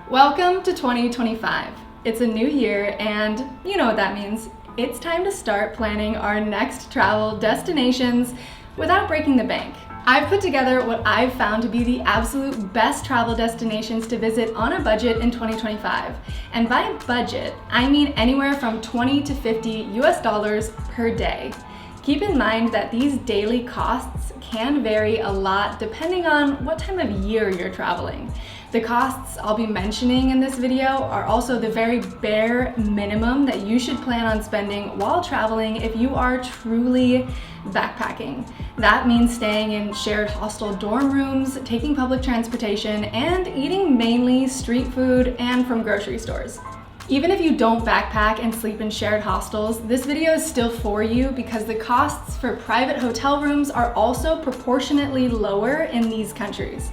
Welcome to 2025. It's a new year and you know what that means. It's time to start planning our next travel destinations without breaking the bank. I've put together what I've found to be the absolute best travel destinations to visit on a budget in 2025. And by budget, I mean anywhere from 20 to 50 US dollars per day. Keep in mind that these daily costs can vary a lot depending on what time of year you're traveling. The costs I'll be mentioning in this video are also the very bare minimum that you should plan on spending while traveling if you are truly backpacking. That means staying in shared hostel dorm rooms, taking public transportation, and eating mainly street food and from grocery stores. Even if you don't backpack and sleep in shared hostels, this video is still for you because the costs for private hotel rooms are also proportionately lower in these countries.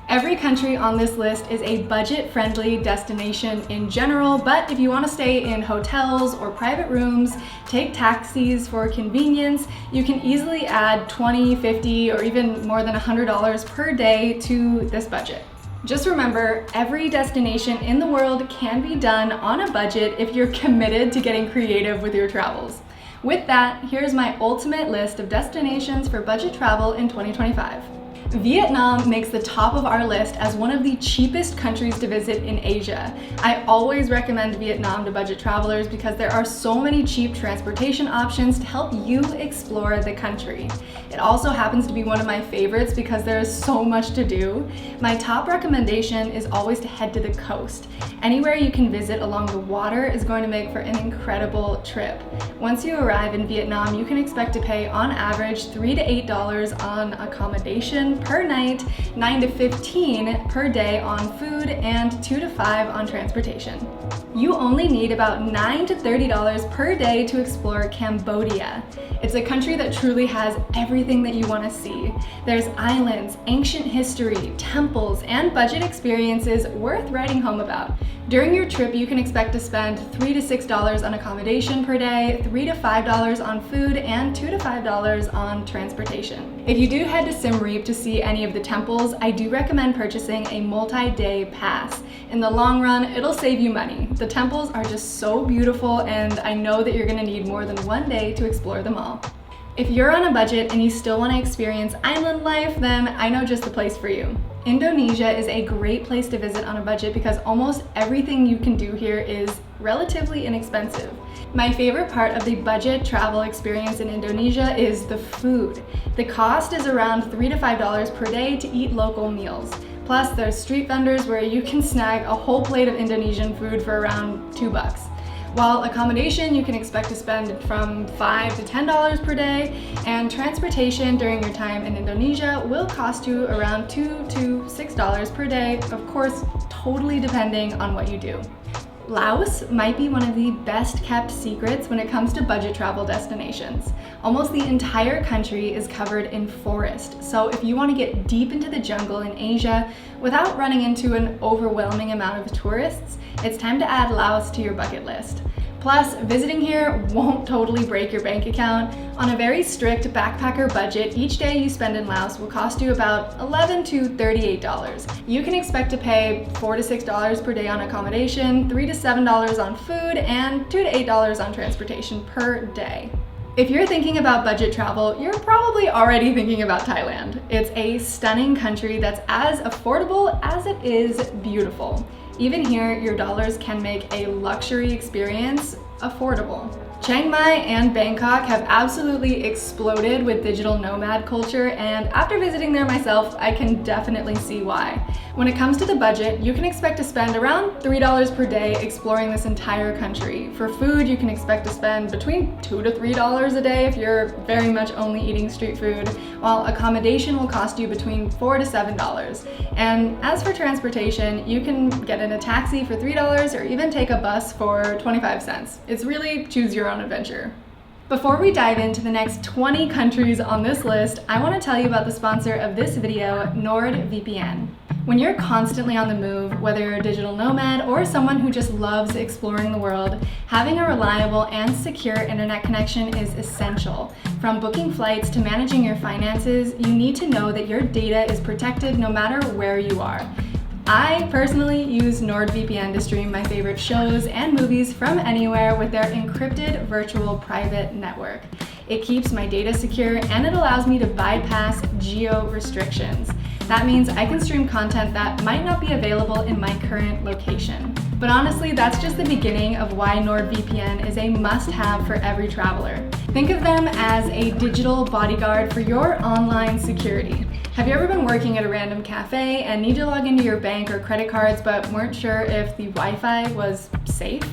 Every country on this list is a budget-friendly destination in general, but if you want to stay in hotels or private rooms, take taxis for convenience, you can easily add $20, $50, or even more than $100 per day to this budget. Just remember, every destination in the world can be done on a budget if you're committed to getting creative with your travels. With that, here's my ultimate list of destinations for budget travel in 2025. Vietnam makes the top of our list as one of the cheapest countries to visit in Asia. I always recommend Vietnam to budget travelers because there are so many cheap transportation options to help you explore the country. It also happens to be one of my favorites because there is so much to do. My top recommendation is always to head to the coast. Anywhere you can visit along the water is going to make for an incredible trip. Once you arrive in Vietnam, you can expect to pay on average $3 to $8 on accommodation per night, $9 to $15 per day on food, and $2 to $5 on transportation. You only need about $9 to $30 per day to explore Cambodia. It's a country that truly has everything that you want to see. There's islands, ancient history, temples, and budget experiences worth writing home about. During your trip, you can expect to spend $3 to $6 on accommodation per day, $3 to $5 on food, and $2 to $5 on transportation. If you do head to Siem Reap to see any of the temples, I do recommend purchasing a multi-day pass. In the long run, it'll save you money. The temples are just so beautiful, and I know that you're gonna need more than one day to explore them all. If you're on a budget and you still want to experience island life, then I know just the place for you. Indonesia is a great place to visit on a budget because almost everything you can do here is relatively inexpensive. My favorite part of the budget travel experience in Indonesia is the food. The cost is around $3 to $5 per day to eat local meals. Plus, there's street vendors where you can snag a whole plate of Indonesian food for around $2. While accommodation, you can expect to spend from $5 to $10 per day, and transportation during your time in Indonesia will cost you around $2 to $6 per day, of course, totally depending on what you do. Laos might be one of the best kept secrets when it comes to budget travel destinations. Almost the entire country is covered in forest, so if you want to get deep into the jungle in Asia without running into an overwhelming amount of tourists, it's time to add Laos to your bucket list. Plus, visiting here won't totally break your bank account. On a very strict backpacker budget, each day you spend in Laos will cost you about $11 to $38. You can expect to pay $4 to $6 per day on accommodation, $3 to $7 on food, and $2 to $8 on transportation per day. If you're thinking about budget travel, you're probably already thinking about Thailand. It's a stunning country that's as affordable as it is beautiful. Even here, your dollars can make a luxury experience affordable. Chiang Mai and Bangkok have absolutely exploded with digital nomad culture, and after visiting there myself, I can definitely see why. When it comes to the budget, you can expect to spend around $3 per day exploring this entire country. For food, you can expect to spend between $2 to $3 a day if you're very much only eating street food, while accommodation will cost you between $4 to $7. And as for transportation, you can get in a taxi for $3 or even take a bus for 25 cents. It's really choose your own adventure. Before we dive into the next 20 countries on this list, I want to tell you about the sponsor of this video, NordVPN. When you're constantly on the move, whether you're a digital nomad or someone who just loves exploring the world, having a reliable and secure internet connection is essential. From booking flights to managing your finances, you need to know that your data is protected no matter where you are. I personally use NordVPN to stream my favorite shows and movies from anywhere with their encrypted virtual private network. It keeps my data secure and it allows me to bypass geo restrictions. That means I can stream content that might not be available in my current location. But honestly, that's just the beginning of why NordVPN is a must-have for every traveler. Think of them as a digital bodyguard for your online security. Have you ever been working at a random cafe and need to log into your bank or credit cards but weren't sure if the Wi-Fi was safe?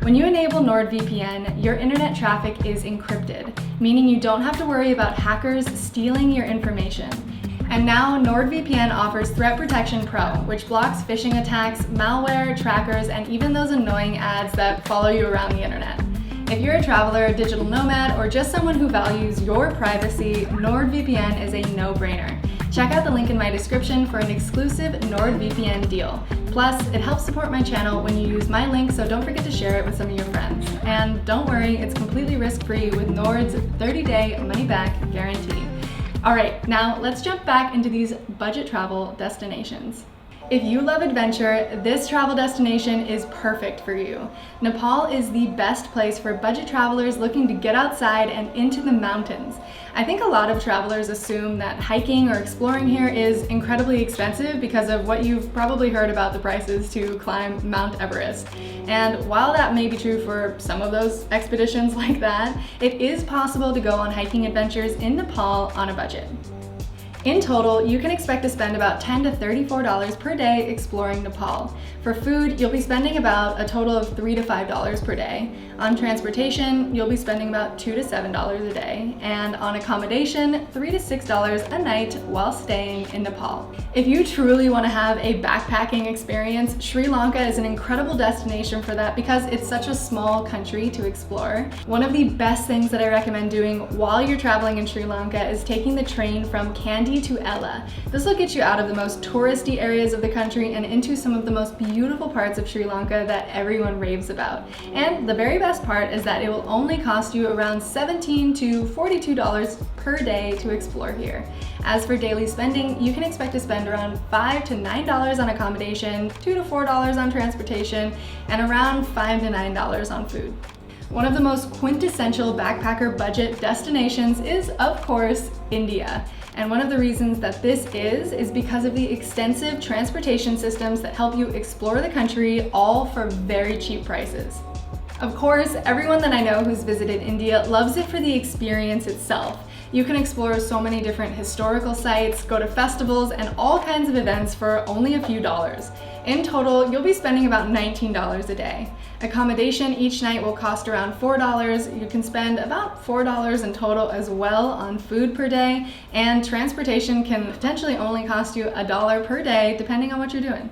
When you enable NordVPN, your internet traffic is encrypted, meaning you don't have to worry about hackers stealing your information. And now NordVPN offers Threat Protection Pro, which blocks phishing attacks, malware, trackers, and even those annoying ads that follow you around the internet. If you're a traveler, a digital nomad, or just someone who values your privacy, NordVPN is a no-brainer. Check out the link in my description for an exclusive NordVPN deal. Plus, it helps support my channel when you use my link, so don't forget to share it with some of your friends. And don't worry, it's completely risk-free with Nord's 30-day money-back guarantee. All right, now let's jump back into these budget travel destinations. If you love adventure, this travel destination is perfect for you. Nepal is the best place for budget travelers looking to get outside and into the mountains. I think a lot of travelers assume that hiking or exploring here is incredibly expensive because of what you've probably heard about the prices to climb Mount Everest. And while that may be true for some of those expeditions like that, it is possible to go on hiking adventures in Nepal on a budget. In total, you can expect to spend about $10 to $34 per day exploring Nepal. For food, you'll be spending about a total of $3 to $5 per day. On transportation, you'll be spending about $2 to $7 a day. And on accommodation, $3 to $6 a night while staying in Nepal. If you truly want to have a backpacking experience, Sri Lanka is an incredible destination for that because it's such a small country to explore. One of the best things that I recommend doing while you're traveling in Sri Lanka is taking the train from Kandy to Ella. This will get you out of the most touristy areas of the country and into some of the most beautiful parts of Sri Lanka that everyone raves about. And the very best part is that it will only cost you around $17 to $42 per day to explore here. As for daily spending, you can expect to spend around $5 to $9 on accommodation, $2 to $4 on transportation, and around $5 to $9 on food. One of the most quintessential backpacker budget destinations is, of course, India. And one of the reasons that this is because of the extensive transportation systems that help you explore the country, all for very cheap prices. Of course, everyone that I know who's visited India loves it for the experience itself. You can explore so many different historical sites, go to festivals, and all kinds of events for only a few dollars. In total, you'll be spending about $19 a day. Accommodation each night will cost around $4. You can spend about $4 in total as well on food per day, and transportation can potentially only cost you $1 per day depending on what you're doing.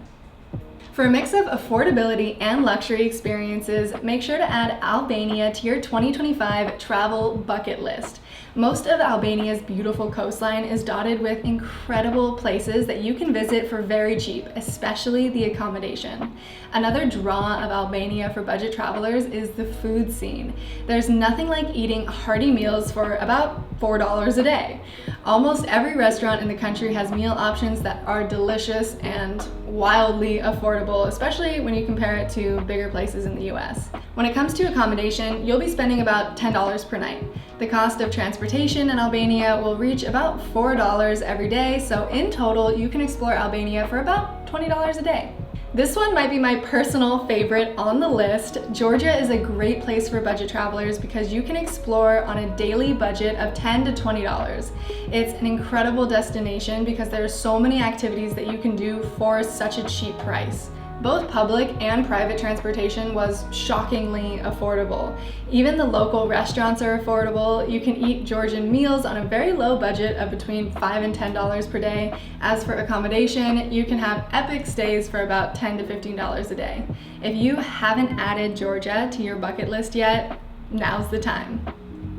For a mix of affordability and luxury experiences, make sure to add Albania to your 2025 travel bucket list. Most of Albania's beautiful coastline is dotted with incredible places that you can visit for very cheap, especially the accommodation. Another draw of Albania for budget travelers is the food scene. There's nothing like eating hearty meals for about $4 a day. Almost every restaurant in the country has meal options that are delicious and wildly affordable, especially when you compare it to bigger places in the US. When it comes to accommodation, you'll be spending about $10 per night. The cost of transportation in Albania will reach about $4 every day, so in total, you can explore Albania for about $20 a day. This one might be my personal favorite on the list. Georgia is a great place for budget travelers because you can explore on a daily budget of $10 to $20. It's an incredible destination because there are so many activities that you can do for such a cheap price. Both public and private transportation was shockingly affordable. Even the local restaurants are affordable. You can eat Georgian meals on a very low budget of between $5 and $10 per day. As for accommodation, you can have epic stays for about $10 to $15 a day. If you haven't added Georgia to your bucket list yet, now's the time.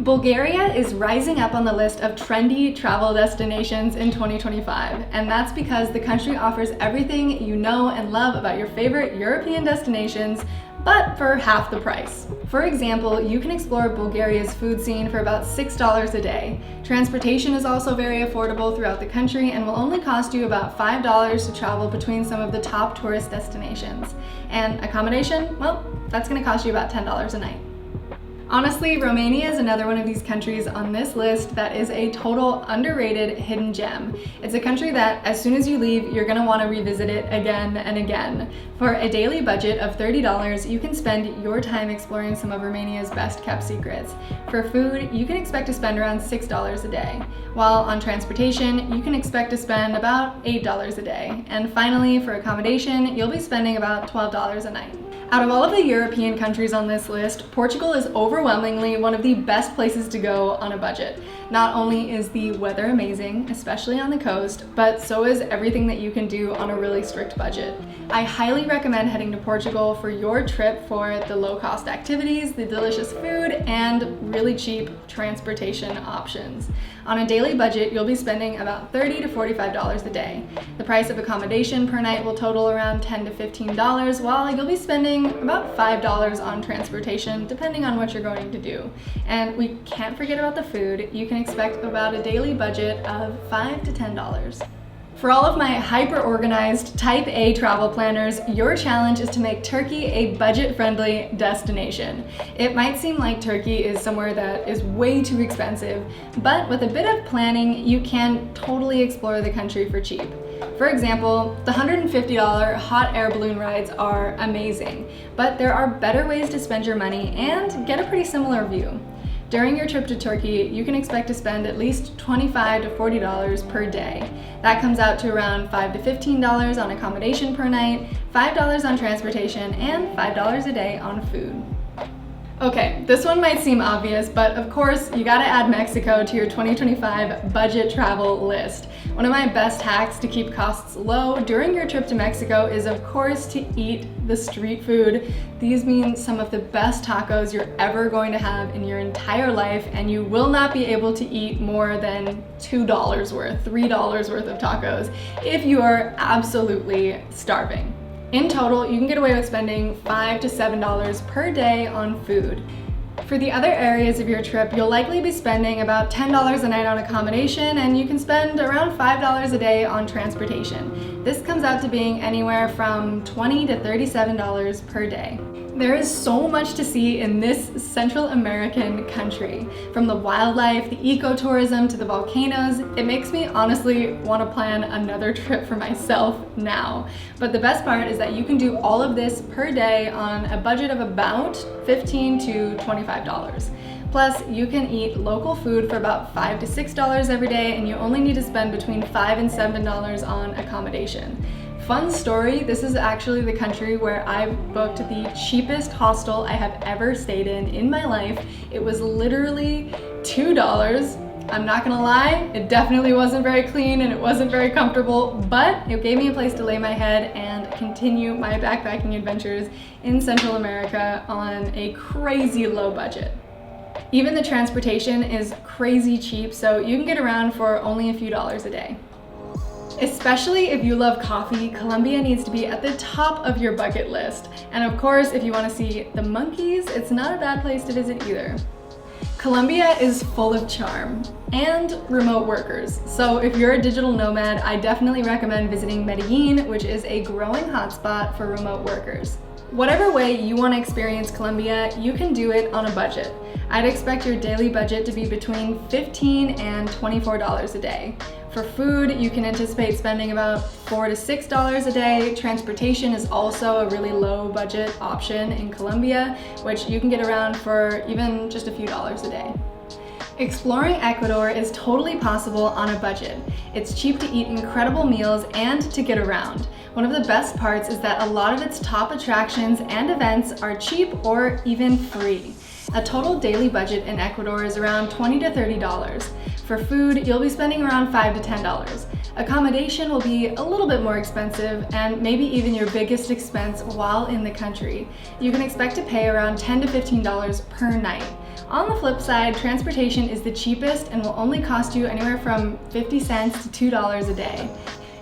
Bulgaria is rising up on the list of trendy travel destinations in 2025, and that's because the country offers everything you know and love about your favorite European destinations, but for half the price. For example, you can explore Bulgaria's food scene for about $6 a day. Transportation is also very affordable throughout the country and will only cost you about $5 to travel between some of the top tourist destinations. And accommodation, well, that's going to cost you about $10 a night. Honestly, Romania is another one of these countries on this list that is a total underrated hidden gem. It's a country that as soon as you leave, you're gonna wanna revisit it again and again. For a daily budget of $30, you can spend your time exploring some of Romania's best kept secrets. For food, you can expect to spend around $6 a day, while on transportation, you can expect to spend about $8 a day. And finally, for accommodation, you'll be spending about $12 a night. Out of all of the European countries on this list, Portugal is overwhelmingly one of the best places to go on a budget. Not only is the weather amazing, especially on the coast, but so is everything that you can do on a really strict budget. I highly recommend heading to Portugal for your trip for the low-cost activities, the delicious food, and really cheap transportation options. On a daily budget, you'll be spending about $30 to $45 a day. The price of accommodation per night will total around $10 to $15, while you'll be spending about $5 on transportation, depending on what you're going to do. And we can't forget about the food. You can expect about a daily budget of $5 to $10. For all of my hyper-organized Type A travel planners, your challenge is to make Turkey a budget-friendly destination. It might seem like Turkey is somewhere that is way too expensive, but with a bit of planning, you can totally explore the country for cheap. For example, the $150 hot air balloon rides are amazing, but there are better ways to spend your money and get a pretty similar view. During your trip to Turkey, you can expect to spend at least $25 to $40 per day. That comes out to around $5 to $15 on accommodation per night, $5 on transportation, and $5 a day on food. Okay, this one might seem obvious, but of course, you gotta add Mexico to your 2025 budget travel list. One of my best hacks to keep costs low during your trip to Mexico is, of course, to eat the street food. These mean some of the best tacos you're ever going to have in your entire life, and you will not be able to eat more than $2 worth, $3 worth of tacos if you are absolutely starving. In total, you can get away with spending $5 to $7 per day on food. For the other areas of your trip, you'll likely be spending about $10 a night on accommodation, and you can spend around $5 a day on transportation. This comes out to being anywhere from $20 to $37 per day. There is so much to see in this Central American country. From the wildlife, the ecotourism, to the volcanoes, it makes me honestly want to plan another trip for myself now. But the best part is that you can do all of this per day on a budget of about $15 to $25. Plus, you can eat local food for about $5 to $6 every day, and you only need to spend between $5 and $7 on accommodation. Fun story, this is actually the country where I've booked the cheapest hostel I have ever stayed in my life. It was literally $2. I'm not gonna lie, it definitely wasn't very clean and it wasn't very comfortable, but it gave me a place to lay my head and continue my backpacking adventures in Central America on a crazy low budget. Even the transportation is crazy cheap, so you can get around for only a few dollars a day. Especially if you love coffee, Colombia needs to be at the top of your bucket list. And of course, if you want to see the monkeys, it's not a bad place to visit either. Colombia is full of charm and remote workers. So if you're a digital nomad, I definitely recommend visiting Medellin, which is a growing hotspot for remote workers. Whatever way you want to experience Colombia, you can do it on a budget. I'd expect your daily budget to be between $15 and $24 a day. For food, you can anticipate spending about $4 to $6 a day. Transportation is also a really low budget option in Colombia, which you can get around for even just a few dollars a day. Exploring Ecuador is totally possible on a budget. It's cheap to eat incredible meals and to get around. One of the best parts is that a lot of its top attractions and events are cheap or even free. A total daily budget in Ecuador is around $20 to $30. For food, you'll be spending around $5 to $10. Accommodation will be a little bit more expensive and maybe even your biggest expense while in the country. You can expect to pay around $10 to $15 per night. On the flip side, transportation is the cheapest and will only cost you anywhere from 50 cents to $2 a day.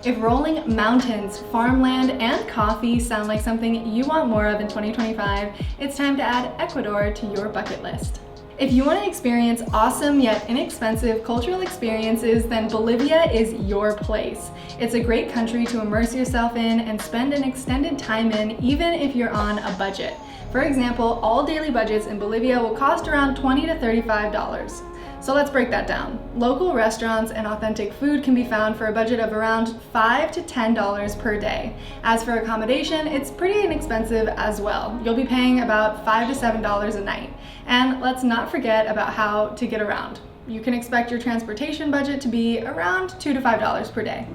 If rolling mountains, farmland, and coffee sound like something you want more of in 2025, it's time to add Ecuador to your bucket list. If you want to experience awesome yet inexpensive cultural experiences, then Bolivia is your place. It's a great country to immerse yourself in and spend an extended time in, even if you're on a budget. For example, all daily budgets in Bolivia will cost around $20 to $35. So let's break that down. Local restaurants and authentic food can be found for a budget of around $5 to $10 per day. As for accommodation, it's pretty inexpensive as well. You'll be paying about $5 to $7 a night. And let's not forget about how to get around. You can expect your transportation budget to be around $2 to $5 per day.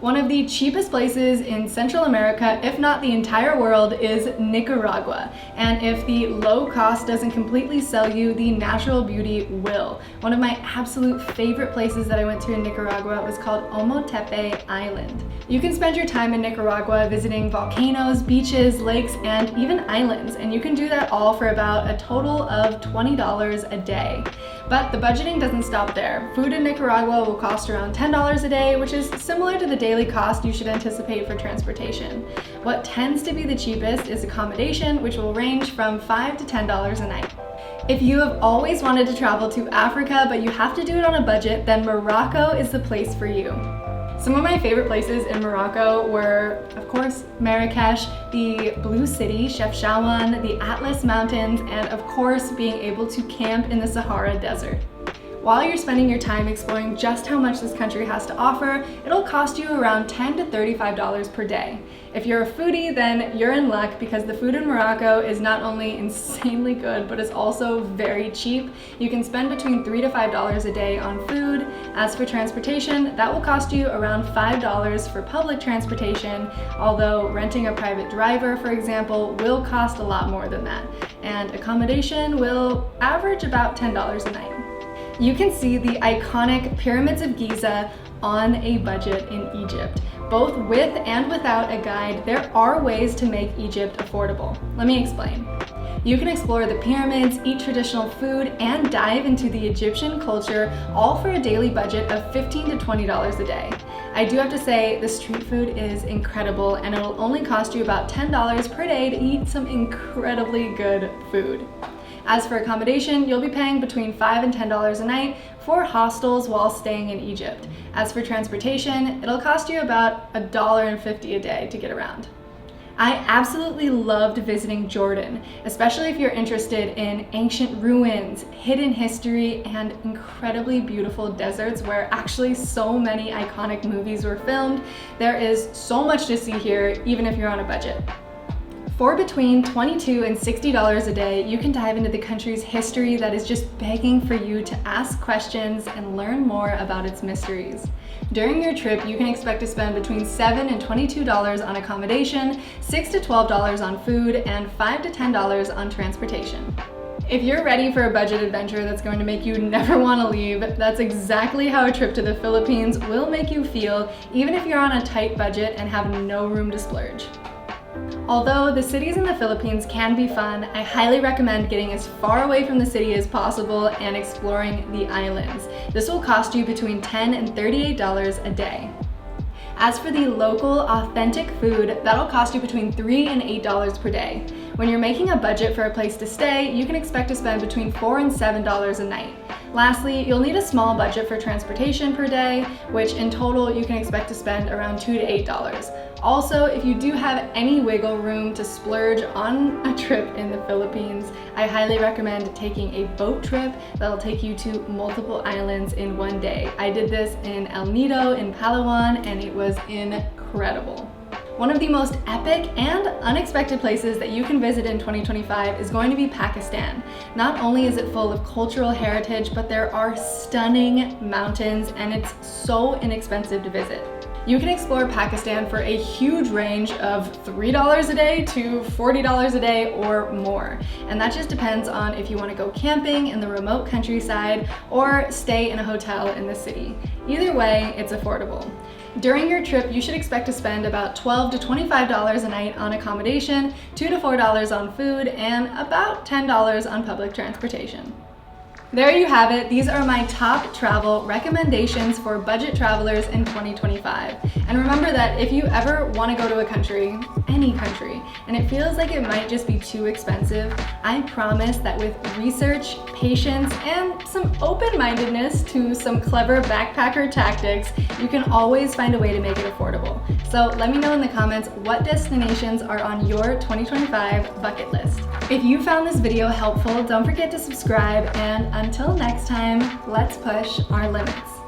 One of the cheapest places in Central America, if not the entire world, is Nicaragua. And if the low cost doesn't completely sell you, the natural beauty will. One of my absolute favorite places that I went to in Nicaragua was called Ometepe Island. You can spend your time in Nicaragua visiting volcanoes, beaches, lakes, and even islands. And you can do that all for about a total of $20 a day. But the budgeting doesn't stop there. Food in Nicaragua will cost around $10 a day, which is similar to the daily cost you should anticipate for transportation. What tends to be the cheapest is accommodation, which will range from $5 to $10 a night. If you have always wanted to travel to Africa, but you have to do it on a budget, then Morocco is the place for you. Some of my favorite places in Morocco were, of course, Marrakesh, the Blue City, Chefchaouen, the Atlas Mountains, and of course, being able to camp in the Sahara Desert. While you're spending your time exploring just how much this country has to offer, it'll cost you around $10 to $35 per day. If you're a foodie, then you're in luck because the food in Morocco is not only insanely good, but is also very cheap. You can spend between $3 to $5 a day on food. As for transportation, that will cost you around $5 for public transportation, although renting a private driver, for example, will cost a lot more than that. And accommodation will average about $10 a night. You can see the iconic pyramids of Giza on a budget in Egypt. Both with and without a guide, there are ways to make Egypt affordable. Let me explain. You can explore the pyramids, eat traditional food, and dive into the Egyptian culture, all for a daily budget of $15 to $20 a day. I do have to say, the street food is incredible, and it'll only cost you about $10 per day to eat some incredibly good food. As for accommodation, you'll be paying between $5 and $10 a night for hostels while staying in Egypt. As for transportation, it'll cost you about $1.50 a day to get around. I absolutely loved visiting Jordan, especially if you're interested in ancient ruins, hidden history, and incredibly beautiful deserts where actually so many iconic movies were filmed. There is so much to see here, even if you're on a budget. For between $22 and $60 a day, you can dive into the country's history that is just begging for you to ask questions and learn more about its mysteries. During your trip, you can expect to spend between $7 and $22 on accommodation, $6 to $12 on food, and $5 to $10 on transportation. If you're ready for a budget adventure that's going to make you never want to leave, that's exactly how a trip to the Philippines will make you feel, even if you're on a tight budget and have no room to splurge. Although the cities in the Philippines can be fun, I highly recommend getting as far away from the city as possible and exploring the islands. This will cost you between $10 and $38 a day. As for the local, authentic food, that'll cost you between $3 and $8 per day. When you're making a budget for a place to stay, you can expect to spend between $4 and $7 a night. Lastly, you'll need a small budget for transportation per day, which in total you can expect to spend around $2 to $8. Also, if you do have any wiggle room to splurge on a trip in the Philippines, I highly recommend taking a boat trip that'll take you to multiple islands in one day. I did this in El Nido in Palawan, and it was incredible. One of the most epic and unexpected places that you can visit in 2025 is going to be Pakistan. Not only is it full of cultural heritage, but there are stunning mountains, and it's so inexpensive to visit. You can explore Pakistan for a huge range of $3 a day to $40 a day or more. And that just depends on if you want to go camping in the remote countryside or stay in a hotel in the city. Either way, it's affordable. During your trip, you should expect to spend about $12 to $25 a night on accommodation, $2 to $4 on food, and about $10 on public transportation. There you have it. These are my top travel recommendations for budget travelers in 2025. And remember that if you ever want to go to a country, any country, and it feels like it might just be too expensive, I promise that with research, patience, and some open-mindedness to some clever backpacker tactics, you can always find a way to make it affordable. So let me know in the comments what destinations are on your 2025 bucket list. If you found this video helpful, don't forget to subscribe, and until next time, let's push our limits.